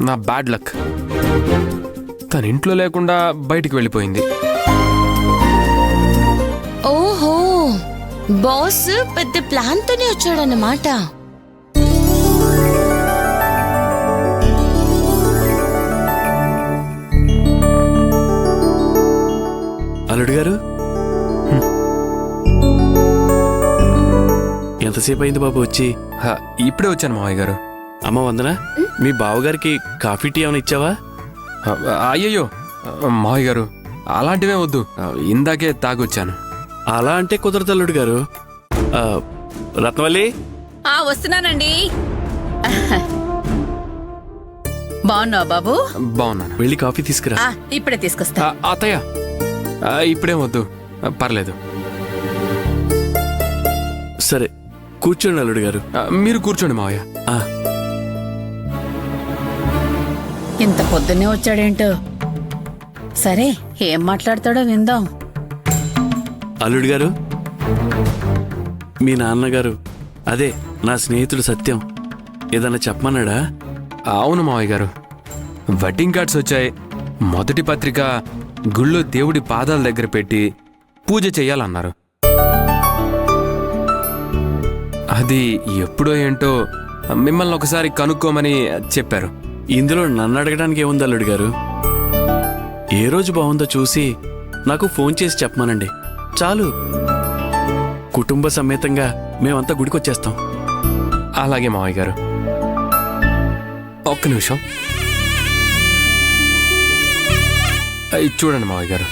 నా bad luck. తన ఇంట్లో లేకుండా బయటికి వెళ్ళిపోయింది. ఓహో, బాస్ పెద్ద ప్లాన్ తోనే వచ్చాడన్నమాట. అల్లుడు గారు, ఎంతసేపు అయింది బాబు వచ్చి? ఇప్పుడే వచ్చాను మావయ్య గారు. అమ్మ వందన, మీ బావగారికి కాఫీ టీ ఏమైనా ఇచ్చావా? అయ్యయ్యో మావయ్య గారు, అలాంటివే వద్దు. ఇందాకే తాగొచ్చాను. అలా అంటే కుదరదు అల్లుడు గారు. రత్నవల్లి, వస్తున్నానండి. బాగున్నావా బాబు? బాగున్నాను. వెళ్ళి కాఫీ తీసుకురా. ఇప్పుడే తీసుకొస్తా. అత్తయ్య, ఇప్పుడేం వద్దు, పర్లేదు. సరే కూర్చోండి అల్లుడు గారు. మీరు కూర్చోండి మావయ్య. ఇంత పొద్దున్నే వచ్చాడేంటో. సరే, ఏం మాట్లాడతాడో విందాం. అల్లుడు గారు, మీ నాన్నగారు, అదే నా స్నేహితుడు సత్యం, ఏదన్నా చెప్పమన్నాడా? అవును మావయ్య గారు, వెడ్డింగ్ కార్డ్స్ వచ్చాయి. మొదటి పత్రిక గుళ్ళో దేవుడి పాదాల దగ్గర పెట్టి పూజ చెయ్యాలన్నారు. అది ఎప్పుడో ఏంటో మిమ్మల్ని ఒకసారి కనుక్కోమని చెప్పారు. ఇందులో నన్ను అడగడానికి ఏముంది అల్లుడు గారు? ఏ రోజు బాగుందో చూసి నాకు ఫోన్ చేసి చెప్పమనండి చాలు. కుటుంబ సమేతంగా మేమంతా గుడికొచ్చేస్తాం. అలాగే మావయ్య గారు. ఒక్క నిమిషం. చూడండి మావయ్య గారు,